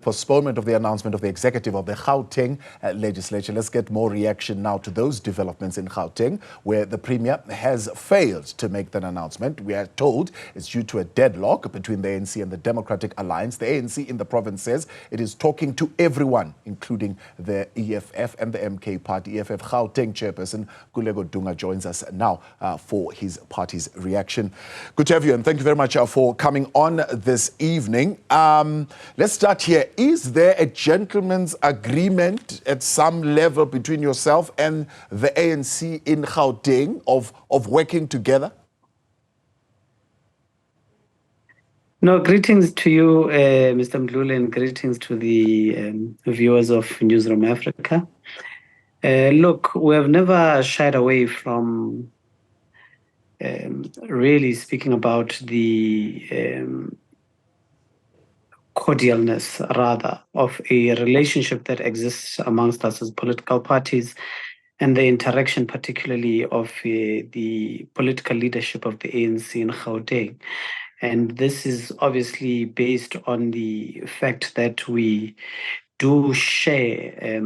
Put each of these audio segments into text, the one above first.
Postponement of the announcement of the executive of the Gauteng legislature. Let's get more reaction now to those developments in Gauteng, where the Premier has failed to make that announcement. We are told it's due to a deadlock between the ANC and the Democratic Alliance. The ANC in the province says it is talking to everyone, including the EFF and the MK party. EFF Gauteng chairperson Nkululeko Dunga joins us now for his party's reaction. Good to have you, and thank you very much for coming on this evening. Let's start here. Is there a gentleman's agreement at some level between yourself and the ANC in Gauteng of working together? No, greetings to you, Mr. Mdluli, and greetings to the viewers of Newzroom Afrika. Look, we have never shied away from really speaking about the cordialness, rather, of a relationship that exists amongst us as political parties, and the interaction particularly of the political leadership of the ANC in Gauteng. And this is obviously based on the fact that we do share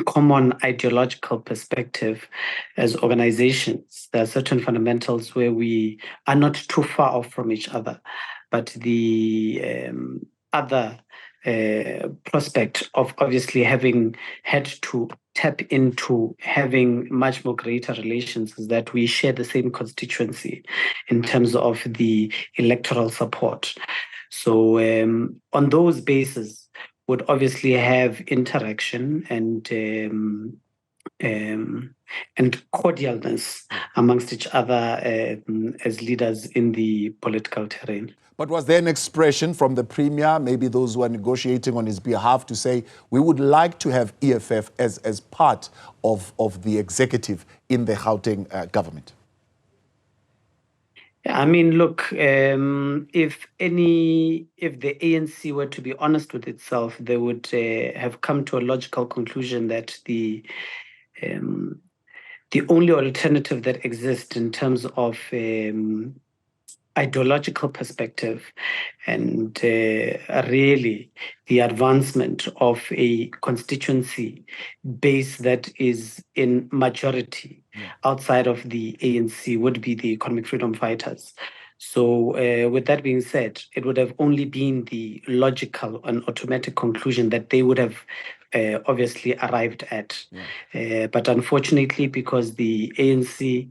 common ideological perspective as organizations. There are certain fundamentals where we are not too far off from each other, but the other prospect of obviously having had to tap into having much more greater relations is that we share the same constituency in terms of the electoral support. So on those bases, would obviously have interaction and cordialness amongst each other as leaders in the political terrain. But was there an expression from the Premier, maybe those who are negotiating on his behalf, to say, we would like to have EFF as part of the executive in the Gauteng government? Yeah, I mean, look, if the ANC were to be honest with itself, they would have come to a logical conclusion that the only alternative that exists in terms of ideological perspective and really the advancement of a constituency base that is in majority outside of the ANC would be the economic freedom fighters. So with that being said, it would have only been the logical and automatic conclusion that they would have obviously arrived at. But unfortunately, because the ANC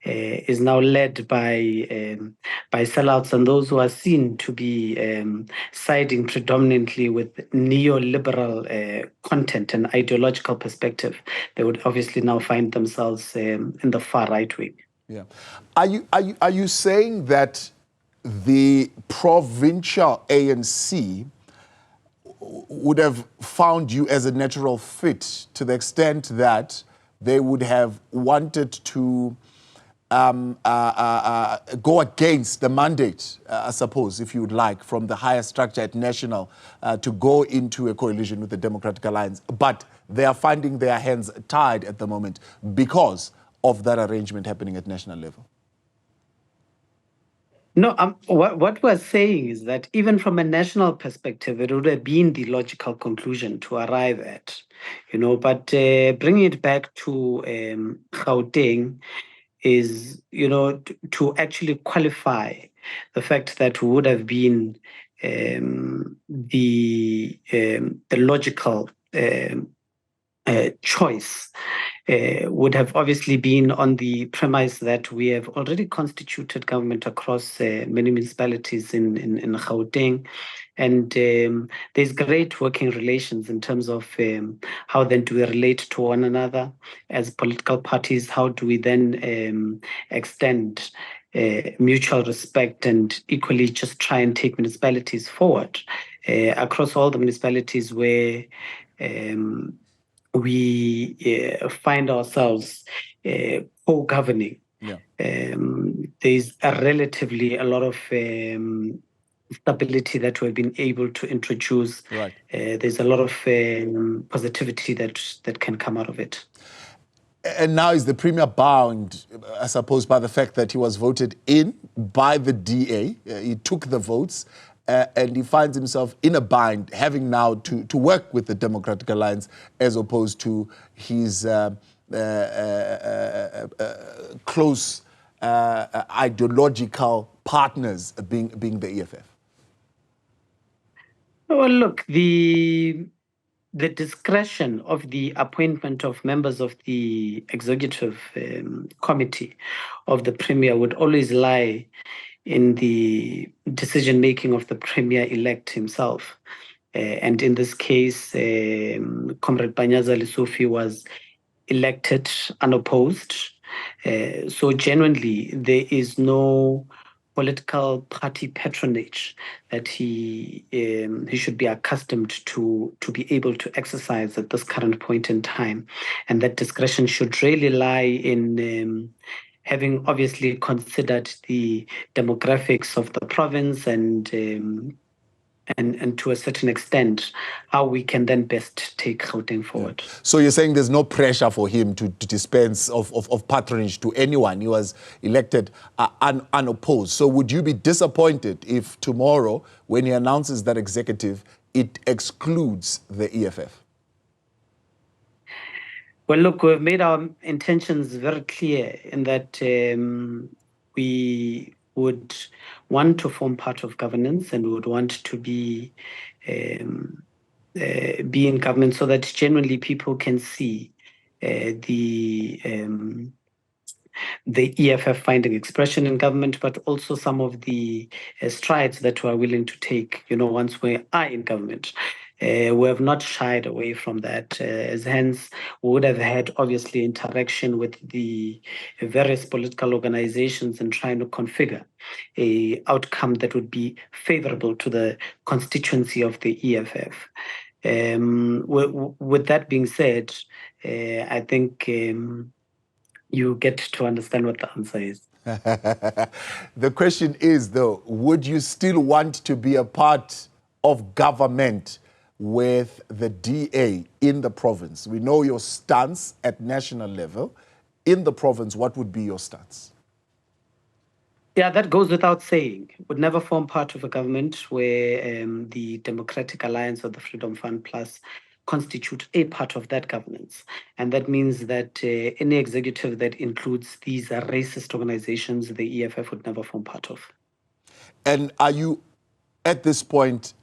is now led by sellouts and those who are seen to be siding predominantly with neoliberal content and ideological perspective, they would obviously now find themselves in the far right wing. Yeah. Are you saying that the provincial ANC would have found you as a natural fit to the extent that they would have wanted to go against the mandate, I suppose, if you would like, from the higher structure at national to go into a coalition with the Democratic Alliance, but they are finding their hands tied at the moment because of that arrangement happening at national level? No, what we're saying is that even from a national perspective, it would have been the logical conclusion to arrive at, but bringing it back to Gauteng is, to actually qualify the fact that we would have been the logical choice would have obviously been on the premise that we have already constituted government across many municipalities in Gauteng, and there's great working relations in terms of how then do we relate to one another as political parties, how do we then extend mutual respect and equally just try and take municipalities forward across all the municipalities where we find ourselves co-governing. There's relatively a lot of stability that we've been able to introduce. There's a lot of positivity that can come out of it. And now is the Premier bound, I suppose, by the fact that he was voted in by the DA? He took the votes and he finds himself in a bind, having now to work with the Democratic Alliance as opposed to his close ideological partners being the EFF? Well, look, the discretion of the appointment of members of the executive committee of the Premier would always lie in the decision-making of the Premier-elect himself. And in this case, Comrade Panyaza Lesufi was elected unopposed. So genuinely, there is no political party patronage that he should be accustomed to be able to exercise at this current point in time. And that discretion should really lie in having obviously considered the demographics of the province and to a certain extent, how we can then best take Gauteng forward. Yeah. So you're saying there's no pressure for him to dispense of patronage to anyone. He was elected unopposed. So would you be disappointed if tomorrow, when he announces that executive, it excludes the EFF? Well, look, we've made our intentions very clear in that we would want to form part of governance and we would want to be in government so that genuinely people can see the EFF finding expression in government, but also some of the strides that we are willing to take, once we are in government. We have not shied away from that, as hence we would have had obviously interaction with the various political organizations and trying to configure a outcome that would be favorable to the constituency of the EFF. With that being said, I think you get to understand what the answer is. The question is, though, would you still want to be a part of government with the DA in the province? We know your stance at national level. In the province, what would be your stance? Yeah, that goes without saying. Would never form part of a government where the Democratic Alliance or the Freedom Fund Plus constitute a part of that governance. And that means that any executive that includes these racist organizations, the EFF would never form part of. And are you, at this point,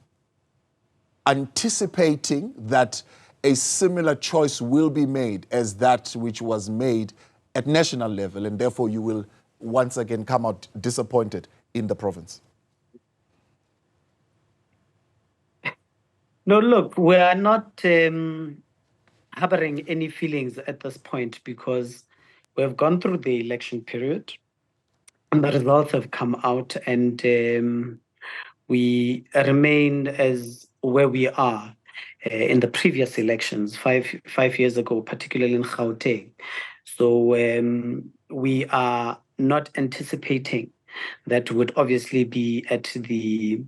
anticipating that a similar choice will be made as that which was made at national level, and therefore you will once again come out disappointed in the province? No, look, we are not harboring any feelings at this point because we have gone through the election period and the results have come out, and we remain as where we are in the previous elections, five years ago, particularly in Gauteng. So we are not anticipating that would obviously be at the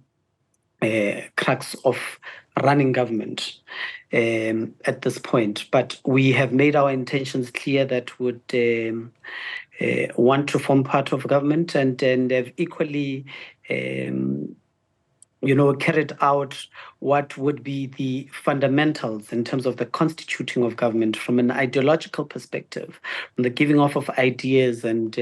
crux of running government at this point. But we have made our intentions clear that would want to form part of government and have equally carried out what would be the fundamentals in terms of the constituting of government from an ideological perspective, from the giving off of ideas and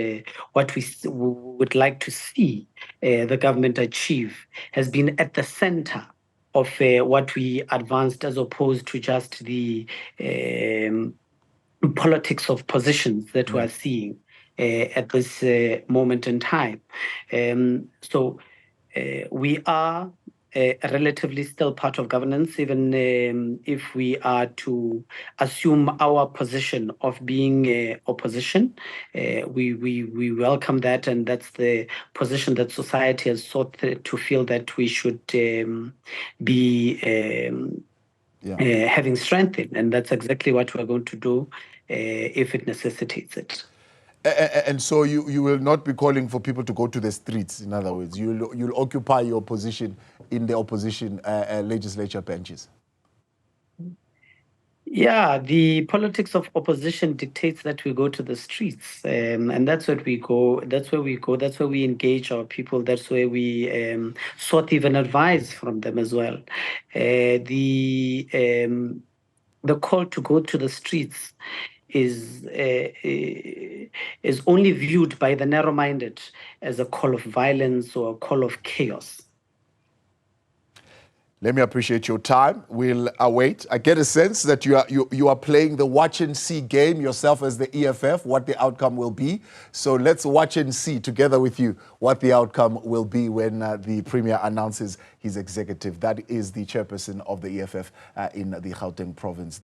what we would like to see the government achieve has been at the center of what we advanced, as opposed to just the politics of positions that we are seeing at this moment in time. So we are relatively still part of governance, even if we are to assume our position of being opposition. We welcome that, and that's the position that society has sought to feel that we should be having strength in, and that's exactly what we're going to do if it necessitates it. And so you will not be calling for people to go to the streets, in other words. You'll occupy your position in the opposition legislature benches. Yeah, the politics of opposition dictates that we go to the streets, and that's what we go. That's where we go. That's where we engage our people. That's where we sought even advice from them as well. The call to go to the streets is only viewed by the narrow-minded as a call of violence or a call of chaos. Let me appreciate your time. We'll await. I get a sense that you are playing the watch and see game yourself as the EFF, what the outcome will be. So let's watch and see together with you what the outcome will be when the Premier announces his executive. That is the chairperson of the EFF in the Gauteng province.